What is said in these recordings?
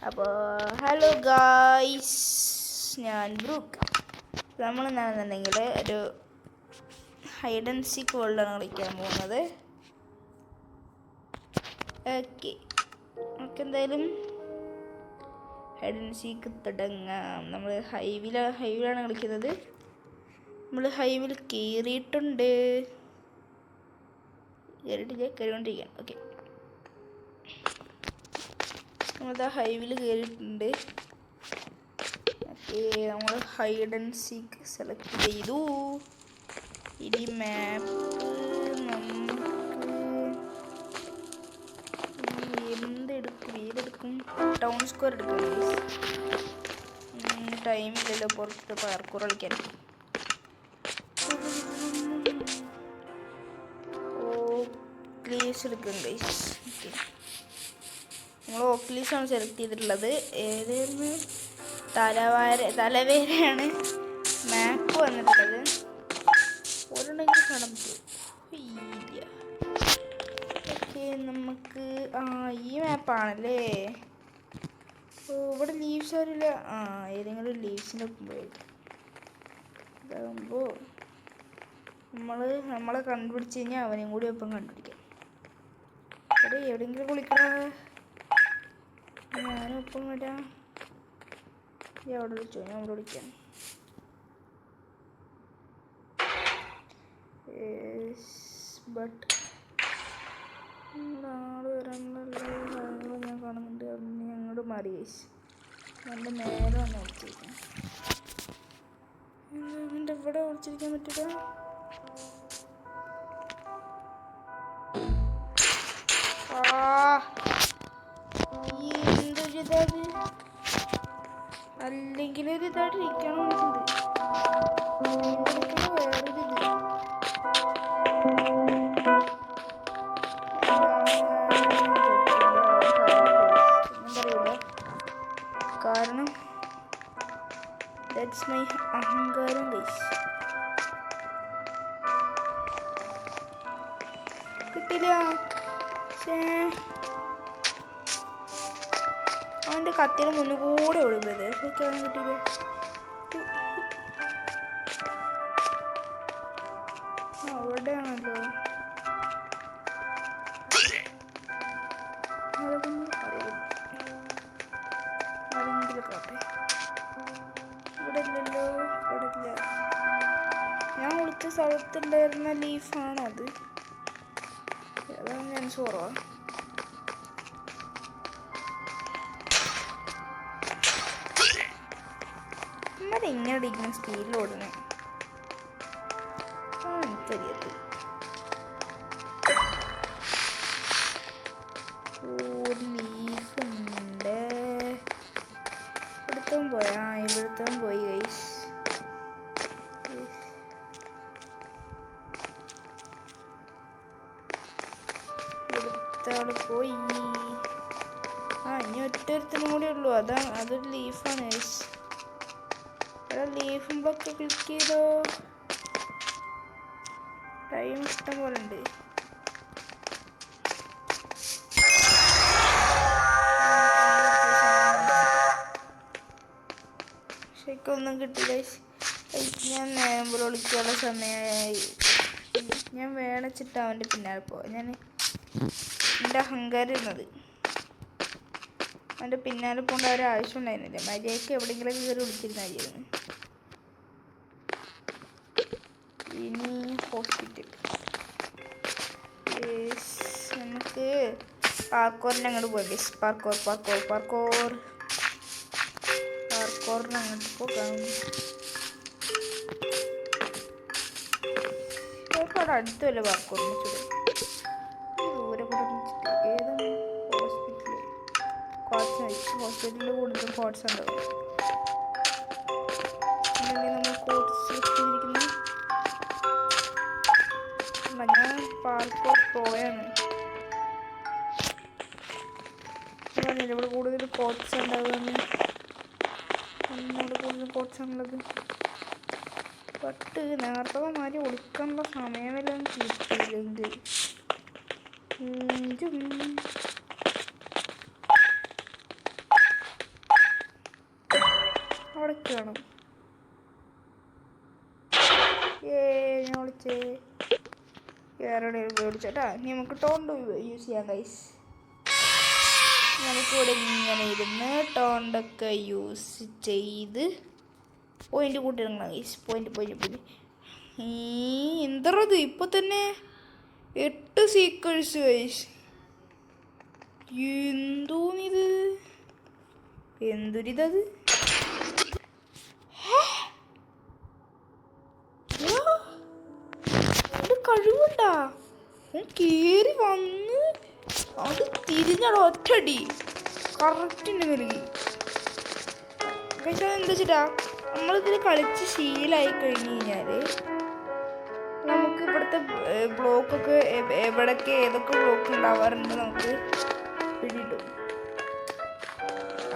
അപ്പോൾ hello guys, ഞാൻ brook. നമ്മൾ എന്താണെന്നുണ്ടെങ്കിൽ ഒരു ഹൈഡ് ആൻഡ് സീക്ക് വേൾഡാണ് കളിക്കാൻ പോകുന്നത്. ഓക്കെ, നമുക്കെന്തായാലും ഹൈഡ് ആൻഡ് സീക്ക് തുടങ്ങാം. നമ്മൾ ഹൈവിലാണ് കളിക്കുന്നത്. നമ്മൾ ഹൈവിൽ കയറിയിട്ടുണ്ട്. കയറിക്കൊണ്ടിരിക്കുകയാണ്. ഓക്കെ, നമ്മളിതാ ഹൈവിൽ കയറിയിട്ടുണ്ട്. ഓക്കെ, നമ്മൾ ഹൈഡ് ആൻഡ് സീക്ക് സെലക്ട് ചെയ്തു. ഇനി മാപ്പ് നമുക്ക് ഏതെടുക്കും? ടൗൺ സ്ക്വയർ എടുക്കാം. ടൈമില്ലല്ലോ പുറത്ത് പാർക്കൂർ കളിക്കാൻ. ഓക്ലീസ് എടുക്കും ഗൈസ്. ഓക്കെ, നമ്മൾ ഓക്ലീസാണ് സെലക്ട് ചെയ്തിട്ടുള്ളത്. ഏതായിരുന്നു? തലവേരയാണ് മാപ്പ് വന്നിട്ടുള്ളത്. ഒരെണ്ണെങ്കിലും കാണാൻ പറ്റുമോ? ഇല്ല. ഓക്കെ, നമുക്ക് ഈ മാപ്പാണല്ലേ. ഇവിടെ ലീവ്സ് ആരില്ല. ഏതെങ്കിലും ലീവ്സിൻ്റെ ഒപ്പം പോയിട്ട് ഇതാകുമ്പോൾ നമ്മളെ കണ്ടുപിടിച്ച് കഴിഞ്ഞാൽ അവനെയും കൂടി ഒപ്പം കണ്ടുപിടിക്കാം. എവിടെയെങ്കിലും കുളിക്കണ ഞാനൊപ്പം വരാം. അവിടെ വിളിച്ചോ? ഞാൻ അവിടെ വിളിക്കാം. ബട്ട് ആള് വരാനുള്ള കാര്യങ്ങൾ ഞാൻ കാണുന്നുണ്ട്. അന്ന് ഞങ്ങളോട് മാറി ഗൈസ്. എൻ്റെ നേരെ വന്ന് വിളിച്ചിരിക്കാം. എൻ്റെ ഇവിടെ വിളിച്ചിരിക്കാൻ പറ്റില്ല. എന്തൊരിതാത്, അല്ലെങ്കിൽ ഒരു ഇതായിട്ട് ഇരിക്കണം. വേറൊരിത് കാരണം ദാറ്റ്സ് മൈ അഹങ്കാരം ഗൈസ്. കിട്ടില്ല. അവൻ്റെ കത്തിയുടെ മുന്നിൽ കൂടെ ഒളിപ്പത് ശരിക്കും കിട്ടിയില്ല. അവിടെയാണല്ലോ. ആരെങ്കിലും കാട്ടെ. ഇവിടെ ഇല്ലല്ലോ. ഇവിടെ ഇല്ല. ഞാൻ വിളിച്ച സ്ഥലത്തുണ്ടായിരുന്ന ലീഫാണോ അത്? അതാണ് ഞാൻ ചോറവാ. അമ്മത് ഇങ്ങനെ ഇരിക്കുന്ന സ്പീഡിൽ ഓടണേ. എനിക്കറിയത് ലീഫുണ്ട്. ഇവിടുത്തും പോയാ ഇവിടുത്തും പോയി ഗൈസ്. ഇവിടുത്തെ പോയി. ഇനി ഒറ്റൊരുത്തനും കൂടെ ഉള്ളൂ. അതൊരു ലീഫാണ് ഗൈസ്. ലീഫുമ്പൊക്കെ ക്ലിക്ക് ചെയ്തോ. ടൈം ഇഷ്ടം പോലെ ഉണ്ട്. ശരിക്കൊന്നും കിട്ടില്ല. ഞാൻ നേരമ്പോൾ വിളിക്കാനുള്ള സമയമായി. ഞാൻ വേണച്ചിട്ട് അവൻ്റെ പിന്നാലെ പോവാം. എൻ്റെ അഹങ്കാരം ഇരുന്നത്. അവൻ്റെ പിന്നാലെ പോകേണ്ട ഒരാവശ്യം ഉണ്ടായിരുന്നില്ല. മര്യാദയ്ക്ക് എവിടെയെങ്കിലും കയറി വിളിച്ചിരുന്നായിരുന്നു. ഇനി ഹോസ്പിറ്റൽ. നമുക്ക് പാർക്കോറിന് അങ്ങോട്ട് പോകാം. പാർക്കോറിന് അങ്ങോട്ട് പോകാം. ഒരുപാട് അടുത്തല്ലേ പാർക്കോറിന് ചൂട്. ദൂരെ കൂടെ വെച്ചിട്ട് ഏതാണ് ഹോസ്പിറ്റൽ? ഹോസ്പിറ്റലിൽ കൂടുതലും കോട്ട്സ് ഉണ്ടാവും. നമ്മൾ കോട്ട്സ് ചെയ്തിരിക്കുന്നത്. ഞാൻ പാർക്കോർ പോയാണ്. ഇവിടെ കൂടുതൽ കോട്ട്സ് ഉണ്ടാവുകയാണ്. ഇവിടെ കൂടുതൽ കോട്ട്സ് ആണുള്ളത്. ബട്ട് നേരത്തെ മാതിരി ഒളിക്കാനുള്ള സമയമെല്ലാം കിട്ടിയില്ലെങ്കിൽ അവിടേക്ക് വേണം. ഞാൻ വിളിച്ചേ വേറെ വിളിച്ചോട്ടാ. ഇനി നമുക്ക് ടോണ്ട് യൂസ് ചെയ്യാം ഗൈസ്. നമുക്കിവിടെ ഇങ്ങനെ ഇരുന്ന് ടോണ്ടൊക്കെ യൂസ് ചെയ്ത് പോയിന്റ് കൂട്ടിയിടണം ഗൈസ്. പോയിന്റ് എന്തത് ഇപ്പൊ തന്നെ 8 സീക്വൻസ് ഗൈസ്. എന്തോന്നിത്, എന്തൊരിതത്. കഴിവുണ്ടാ കേറി വന്ന് അത് തിരിഞ്ഞട ഒറ്റടി കറക്റ്റിൻ്റെ നൽകി. പക്ഷെ എന്താ വെച്ചിട്ടാ നമ്മളിതിൽ കളിച്ച് ശീലമായി കഴിഞ്ഞ് കഴിഞ്ഞാൽ നമുക്ക് ഇവിടുത്തെ ബ്ലോക്കൊക്കെ എവിടെയൊക്കെ ഏതൊക്കെ ബ്ലോക്ക് ഉണ്ടാവാറുണ്ട് നമുക്ക് പിടിയിട്ടു.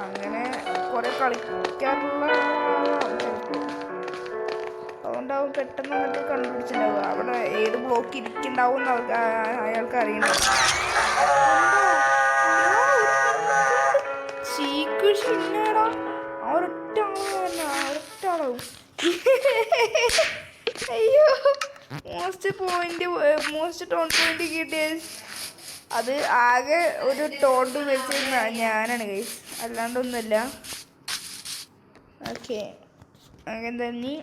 അങ്ങനെ കുറെ കളിക്കാറുള്ള അതുകൊണ്ടാവും പെട്ടെന്ന് വന്നിട്ട് കണ്ടുപിടിച്ചിട്ടുണ്ടാവുക അവിടെ ഏത് ബ്ലോക്ക് ഇരിക്കുന്നുണ്ടാവും എന്ന് അയാൾക്ക് അറിയണം. സീക്വൻസിനാടാ ഒരൊറ്റ ആളാവും. അയ്യോ മോസ്റ്റ് ടോണ്ട് പോയിന്റ് കിട്ടിയ അത് ആകെ ഒരു ടോണ്ട് വെച്ച് ഞാനാണ് ഗൈസ്, അല്ലാണ്ടൊന്നുമില്ല. ഓക്കെ അങ്ങനെ തന്നെ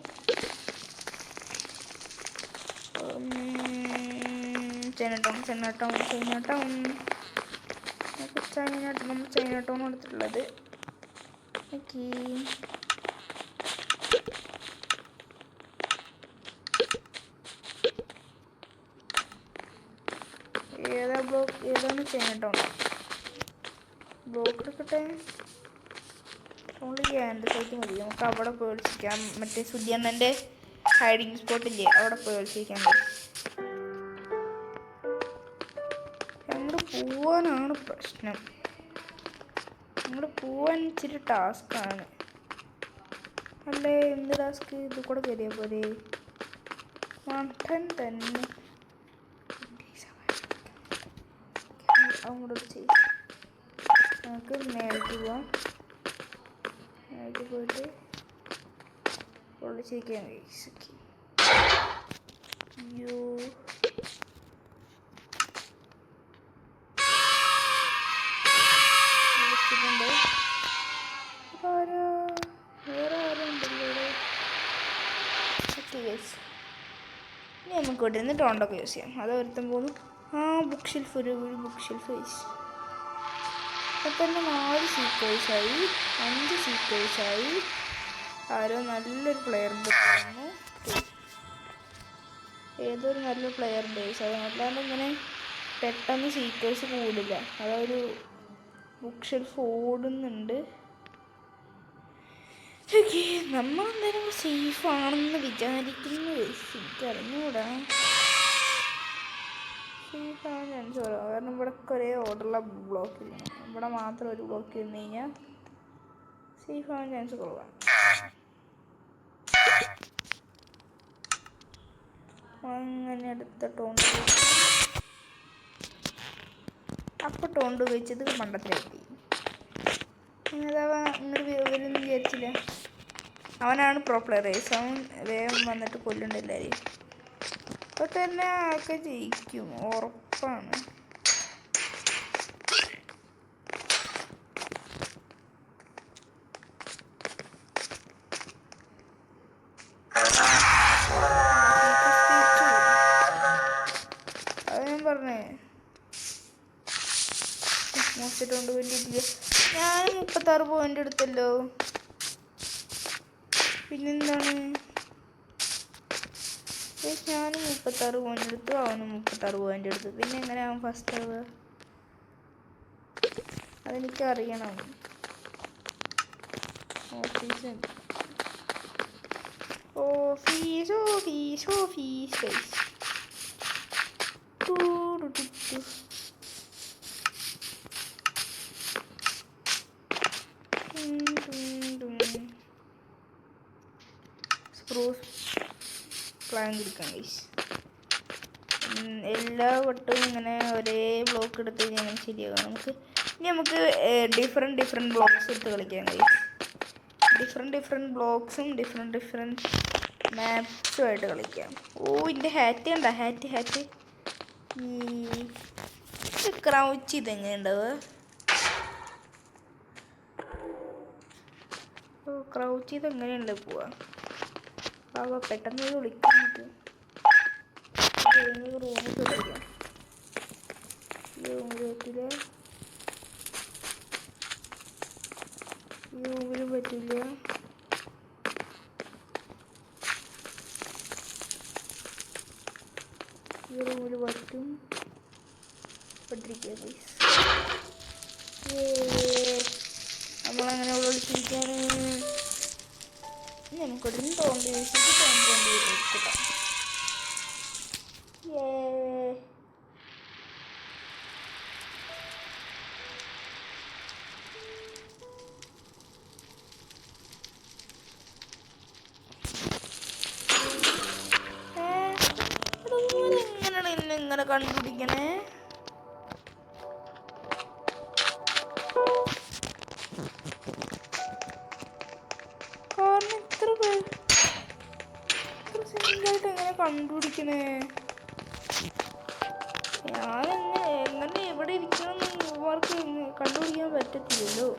ചൈനട്ടൗൺ എടുത്തിട്ടുള്ളത്. ഓക്കെ ഏതാണ് ചൈനട്ടൗൺ ബ്ലോക്ക് എടുക്കട്ടെ. ഓൺലി ഗ്യാൻഡ് സൈറ്റ് മതി. നമുക്ക് അവിടെ പേടിച്ചിരിക്കാം. മറ്റേ സുധിയണ്ണൻ്റെ ഹൈഡിങ് സ്പോട്ടില്ലേ അവിടെ പേടിച്ചിരിക്കാൻ. അങ്ങോട്ട് പോവാനാണ് പ്രശ്നം. അങ്ങോട്ട് പോവാൻ ഇച്ചിരി ടാസ്ക്കാണ്. അല്ലേ എന്ത് ടാസ്ക്? ഇത് കൂടെ കയറിയാൽ പോലെ മട്ടൻ തന്നെ. അങ്ങോട്ട് ചെയ്യും. നമുക്ക് മേലേക്ക് പോവാം. മേലേക്ക് പോയിട്ട് പൊള്ളിച്ചിരിക്കാൻ കഴിച്ചു. അയ്യോ വിളിച്ചിട്ടുണ്ട്. വേറെ ആരും ഉണ്ടല്ലോ. ഓക്കെ ഗൈസ്, ഇനി നമുക്ക് ഇവിടെ നിന്ന് ടോണ്ടൊക്കെ യൂസ് ചെയ്യാം. അത് ഒരുത്തം പോകുന്നു. ബുക്ക് ഷെൽഫ്, ഒരു ബുക്ക് ഷെൽഫ് ഗൈസ്. അപ്പം തന്നെ 4 സീക്വൻസായി, 5 സീക്വൻസായി. ആരോ നല്ലൊരു പ്ലെയറിൻ്റെ തോന്നുന്നു. ഏതൊരു നല്ലൊരു പ്ലെയറിൻ്റെ ഗൈസ്. അത് അല്ലാണ്ട് ഇങ്ങനെ പെട്ടെന്ന് സീക്വൻസ് കൂടില്ല. അതൊരു ബുക്ക് ഷെൽഫ് ഓടുന്നുണ്ട്. ഓക്കെ നമ്മളെന്തായാലും സേഫാണെന്ന് വിചാരിക്കുന്നു. എനിക്കറിഞ്ഞൂടാ സേഫാണ് ചാൻസ് കുറവാണ്. കാരണം ഇവിടെ ഒരേ ഓർഡറുള്ള ബ്ലോക്ക് ഇല്ല. ഇവിടെ മാത്രം ഒരു ബ്ലോക്ക് ഇരുന്ന് കഴിഞ്ഞാൽ സേഫാവാൻ ചാൻസ് കുറവാണ്. അങ്ങനെ അടുത്ത ടോണ്ട് അപ്പോൾ ടോണ്ട് വെച്ചത് മണ്ടത്തിലെത്തി. ഇങ്ങനെ വരുമെന്ന് വിചാരിച്ചില്ല. അവനാണ് പ്രോ പ്ലെയർ. അവൻ വേഗം വന്നിട്ട് കൊല്ലുന്നുണ്ട് എല്ലാവരെയും. അപ്പോൾ തന്നെ ഒക്കെ ജയിക്കും ഉറപ്പാണ്. അത് ഞാൻ പറഞ്ഞേ മോശമായിട്ടുണ്ട് വേണ്ടിയിട്ടില്ല. ഞാൻ 36 പോയിന്റ് എടുത്തല്ലോ. പിന്നെന്താണ്, ഞാനും 36 പോയിന്റ് എടുത്തു, അവനും 36 പോയിന്റ് എടുത്തു. പിന്നെ എങ്ങനെ അവൻ ഫസ്റ്റ് ആവുക? അതെനിക്കറിയണം. ഓഫീസ് സ്പ്രൂസ് പ്ലാൻ എടുക്കാം ഗൈസ്. എല്ലാ വട്ടവും ഇങ്ങനെ ഒരേ ബ്ലോക്ക് എടുത്ത് കഴിഞ്ഞാൽ ശരിയാകും. നമുക്ക് ഡിഫറെൻറ്റ് ബ്ലോക്ക്സ് ഇട്ട് കളിക്കാം ഗൈസ്. ഡിഫറെൻറ്റ് ബ്ലോക്സും ഡിഫറെൻറ്റ് മാപ്സുമായിട്ട് കളിക്കാം. ഓ ഇതിൻ്റെ ഹാറ്റ് കണ്ട, ഹാറ്റ് ഈ ക്രൗച്ച് ഇതെങ്ങനെയുണ്ടാവുക? ഓ ക്രൗച്ച് ഇതെങ്ങനെയുണ്ട് പോവാ? പെട്ടെന്ന് വിളിക്കാൻ പറ്റും. റൂമിൽ പറ്റില്ല, റൂമിലും പറ്റില്ല. ഈ റൂമിൽ പറ്റും, പറ്റിരിക്കുക. നമ്മളങ്ങനെ വിളിച്ചിരിക്കാണ്. നമുക്കൊരു തോണ്ടി വെച്ചിട്ട് ഇങ്ങനെ കണ്ടുപിടിക്കണേ. കാരണം ഇത്ര സിമ്പിളായിട്ട് എങ്ങനെ കണ്ടുപിടിക്കണേ? എങ്ങനെ എവിടെ ഇരിക്കണമെന്ന് ഇവർക്ക് കണ്ടുപിടിക്കാൻ പറ്റത്തില്ലല്ലോ.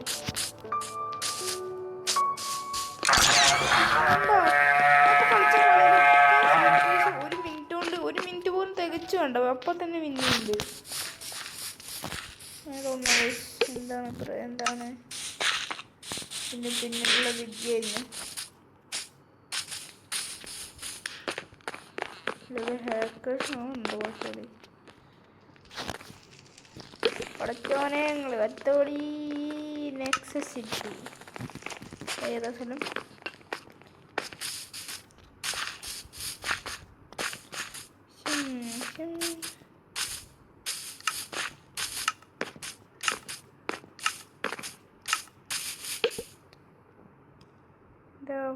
ഒരു മിനിറ്റ് പോലും തികച്ചു കണ്ടോ? അപ്പം തന്നെ വിന്നുണ്ട്. എന്താണ് പിന്നിലുള്ള വിദ്യയായിരുന്നു. ഹാക്കേഴ്സ് ഉണ്ടോ? സോറി പടച്ചോനെ, നിങ്ങൾ വത്തോളി. നെക്സസ് സിറ്റി ഏതാ സ്ഥലം?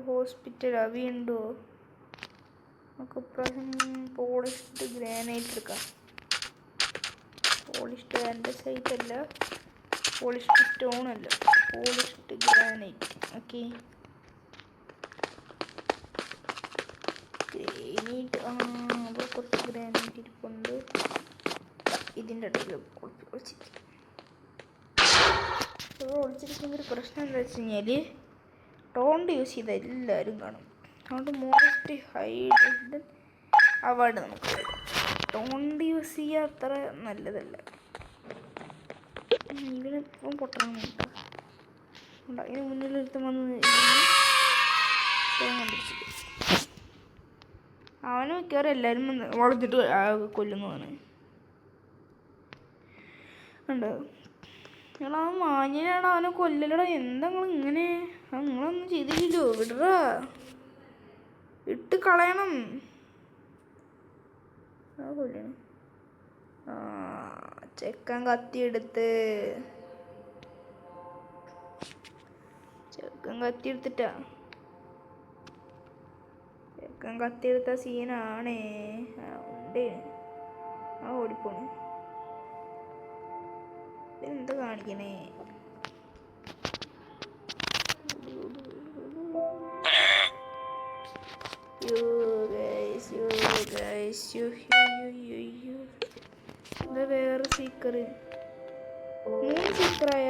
ഹോസ്പിറ്റൽ വീണ്ടോ? നമുക്ക് പോളിഷ്ഡ് ഗ്രാനൈറ്റ് എടുക്കാം. പോളിഷ്ഡ് ആൻഡസൈറ്റ് അല്ല, പോളിഷ്ഡ് സ്റ്റോൺ അല്ല, പോളിഷ്ഡ് ഗ്രാനൈറ്റ്. Okay granite. അപ്പോൾ കുറച്ച് ഗ്രാനൈറ്റ് ഇരിപ്പുണ്ട്. ഇതിൻ്റെ ഇടയിൽ ഒളിച്ചിരിക്കുന്ന ഒരു പ്രശ്നം എന്താ വെച്ച് കഴിഞ്ഞാൽ ടോണ്ട് യൂസ് ചെയ്ത എല്ലാവരും കാണും. അതുകൊണ്ട് മോസ്റ്റ് ഹൈഡ് അവാർഡ് നമുക്ക് ടോണ്ട് യൂസ് ചെയ്യുക അത്ര നല്ലതല്ല. ഇതിനിപ്പം പൊട്ടണം കേട്ടോ. അതിന് മുന്നിലൊരുത്തം വന്ന് അവന് മിക്കവാറും എല്ലാവരും വളർത്തിട്ട് കൊല്ലുന്നതാണ്. ഉണ്ട് നിങ്ങളാ മാഞ്ഞിനാണ് അവനെ കൊല്ലലടാ. എന്താ നിങ്ങൾ ഇങ്ങനെ? നിങ്ങളൊന്നും ചെയ്തില്ലല്ലോ. വിടറാ, ഇട്ട് കളയണം. കൊല്ലണം. ചെക്കൻ കത്തിയെടുത്തിട്ടാ. ചെക്കൻ കത്തിയെടുത്ത സീനാണേ. ഉണ്ട് ഓടിപ്പോണേ. എന്ത് കാണിക്കണേ? എന്താ വേറെ സീക്കർ? 3 സീക്കറായ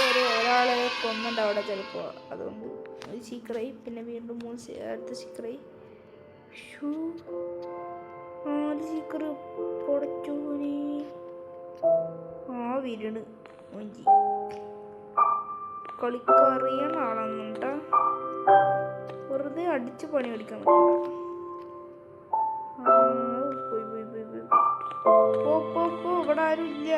ഒരാളെ കൊന്നുണ്ട് അവിടെ ചിലപ്പോൾ. അതുകൊണ്ട് ഒരു സീക്കറായി. പിന്നെ വീണ്ടും 3 അടുത്ത സീക്കറായി. 4 സീക്കർ പൊടച്ചോനെ. വീരണ് മൊഞ്ചി കളിക്കറിയണ ആളാന്നുണ്ടാ. വെറുതെ അടിച്ച് പണി പഠിക്കാൻ പോയി. ഇവിടെ ആരും ഇല്ല.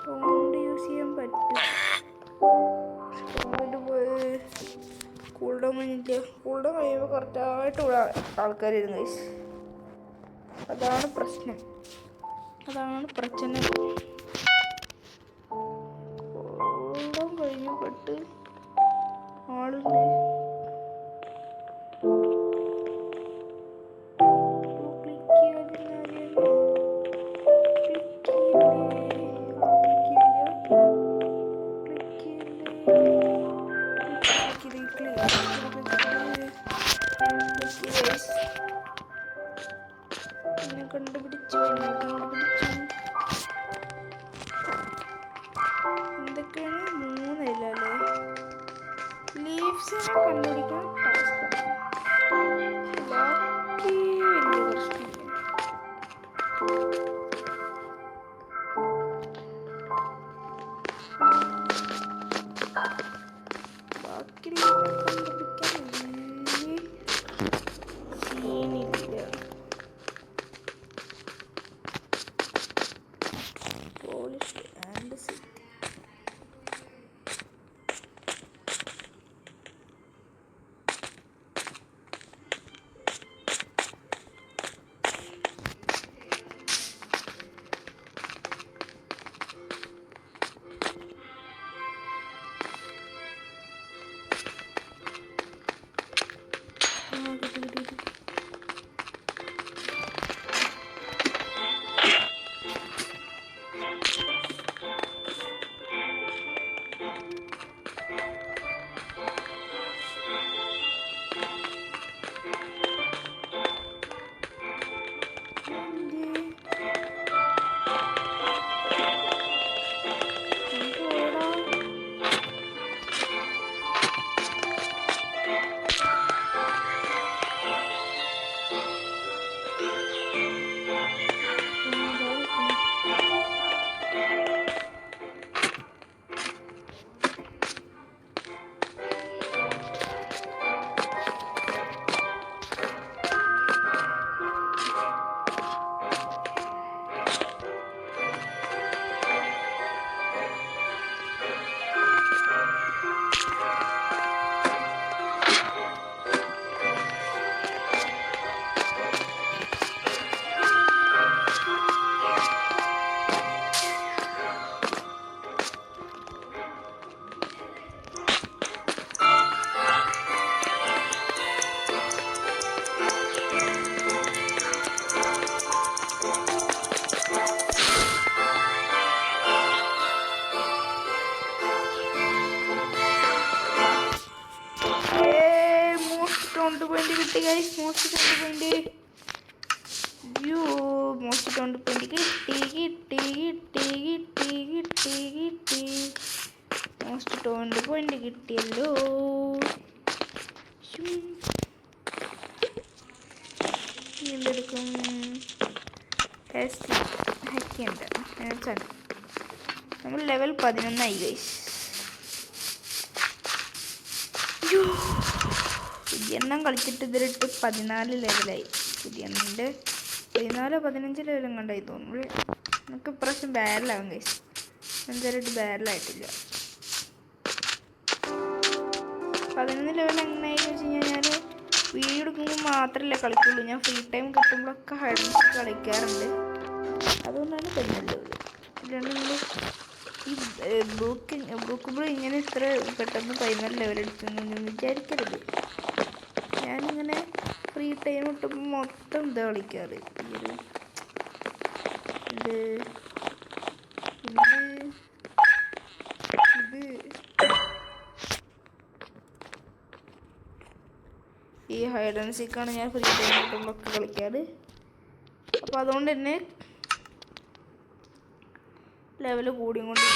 സൗണ്ട് യൂസ് ചെയ്യാൻ പറ്റും. കൂൾഡൗൺ കഴിയുമ്പോൾ കറക്റ്റായിട്ട് ഇവിടെ ആൾക്കാരിരുന്നു ഗൈസ്. അതാണ് പ്രശ്നം. കൂൾഡൗൺ കഴിഞ്ഞു പെട്ട് ആളുണ്ട്. ക്ലിക്ക് ചെയ്യാൻ എന്നെ കണ്ടുപിടിച്ചു. എന്തൊക്കെയാണ്? 3 ഇല അല്ലേ? ലീവ്സിനെ കണ്ടുപിടിക്കാൻ ടാസ്ക്. ബാക്കി വലിയ പ്രശ്നമില്ല. ബാക്കിയുള്ളവരെ കണ്ടുപിടിക്കാൻ വലിയ സീനില്ല. Polish and set. കിട്ടി ഗൈസ്. മോസ്റ്റ് 20 മോസ്റ്റ് 20 കിട്ടിയല്ലോ. എന്തെടുക്കും? ഹാക്കിയുണ്ട്. നമ്മൾ ലെവൽ 11 ഗൈസ്. പുതിയ എണ്ണം കളിച്ചിട്ട് ഇതിലിട്ട് 14 ലെവലായി. പുതിയ എണ്ണൻ്റെ 14-15 ലെവലും കണ്ടായി തോന്നുന്നു. നമുക്ക് ഇപ്രാവശ്യം ബാരലാവും ഗൈസ്. എന്തായാലും ബാരലായിട്ടില്ല. 11 ലെവൽ എങ്ങനെയാണെന്ന് വെച്ച് കഴിഞ്ഞാൽ ഞാൻ വീഡിയോ എടുക്കുമ്പോൾ മാത്രമല്ല കളിക്കുള്ളൂ. ഞാൻ ഫ്രീ ടൈം കിട്ടുമ്പോഴൊക്കെ ഹൈഡ് കളിക്കാറുണ്ട്. അതുകൊണ്ടാണ് 11 ലെവൽ. അല്ലാണ്ട് നിങ്ങൾ ഈ ബ്രൂക്ക് ഇങ്ങനെ ഇത്ര പെട്ടെന്ന് 14 ലെവൽ എടുക്കുന്നൊന്നും വിചാരിക്കരുത്. ഞാനിങ്ങനെ ഫ്രീ ടൈം കിട്ടുമ്പോൾ മൊത്തം ഇതാ കളിക്കാറ്. ഈ ഹൈഡ് ആൻഡ് സീക്കാണ് ഞാൻ ഫ്രീ ടൈം കിട്ടുമ്പോഴൊക്കെ കളിക്കാറ്. അപ്പോൾ അതുകൊണ്ട് തന്നെ ലെവൽ കൂടിയും കൊണ്ട്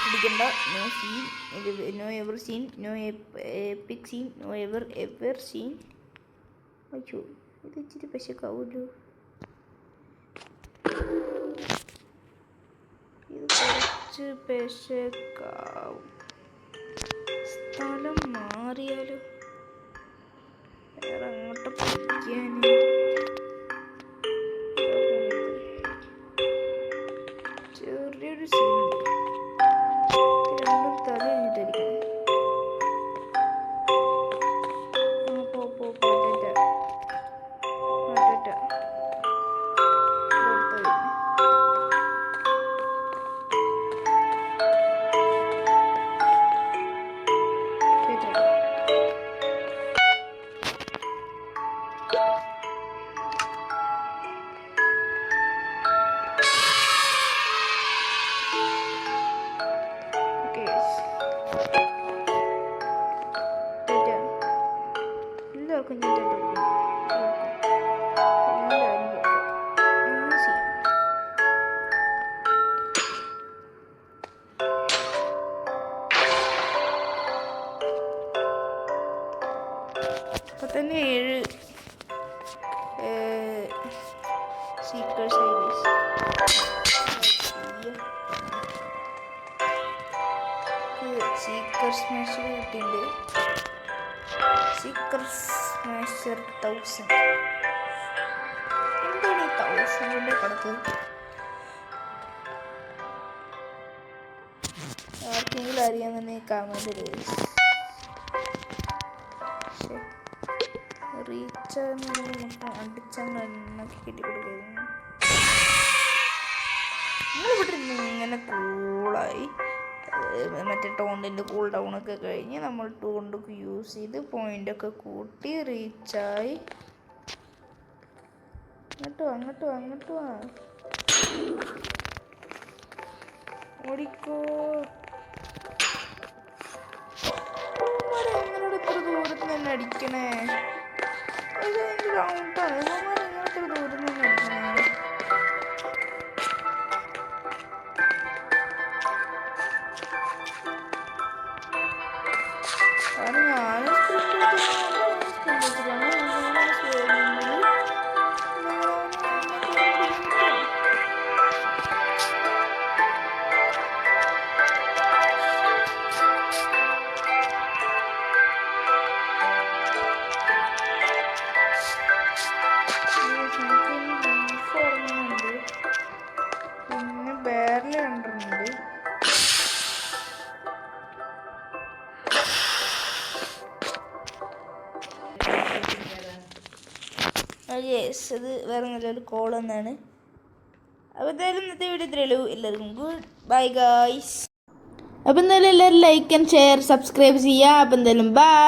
പിടിക്കണ്ട. No scene, no ever scene, no epic scene, no ever scene. അയ്യോ, ഇത് ഇച്ചിരി പശക്കാവുമല്ലോ. ഇത് കുറച്ച് പശക്കാവും. സ്ഥലം മാറിയാലോ? വേറെ അങ്ങോട്ട് പിടിക്കാൻ ചെറിയൊരു സീൻ. രണ്ടും തല കഴിഞ്ഞിട്ടായിരിക്കും. സീക്കേഴ്സ് ഐഡീസ് സീക്കർ സ്മാഷർ കിട്ടിയിട്ടുണ്ട്. Seeker smasher 1000. എന്താണ് ഈ 1000ൻ്റെ കണക്ക്? ആർക്കെങ്കിലും അറിയാമെന്ന് കമന്റ് ഇടുക. റീച്ച് അടിച്ചങ്ങ് എണ്ണക്കി കിട്ടിക്കൊടുക്കുന്നു. നമ്മളിവിടെ ഇങ്ങനെ കൂളായി മറ്റേ ടോണ്ടിൻ്റെ കൂൾ ഡൗണൊക്കെ കഴിഞ്ഞ് നമ്മൾ ടോണ്ടൊക്കെ യൂസ് ചെയ്ത് പോയിൻ്റൊക്കെ കൂട്ടി റീച്ചായി. അങ്ങോട്ട് വാ ഓടിക്കോ. എങ്ങനോട് ഇത്ര ദൂരത്ത് തന്നെ അടിക്കണേ? ഇത് എൻ്റെ റൗണ്ടാണ്. എങ്ങനെ ഇത്ര ദൂരത്ത് തന്നെ അടിക്കണേ? കാരണം ഞാനും പിന്നെ ബാരല് കണ്ടിട്ടുണ്ട്. യെസ്, അത് വേറെ നല്ലൊരു കോൾ എന്നാണ്. അപ്പോൾ എന്തായാലും ഇന്നത്തെ വീഡിയോ ഇത്രയേ ഉള്ളൂ. എല്ലാവർക്കും ഗുഡ് ബൈ ഗായ്സ്. അപ്പോൾ എന്തായാലും എല്ലാവരും ലൈക്ക് ആൻഡ് ഷെയർ സബ്സ്ക്രൈബ് ചെയ്യുക. അപ്പോൾ എന്തായാലും ബൈ.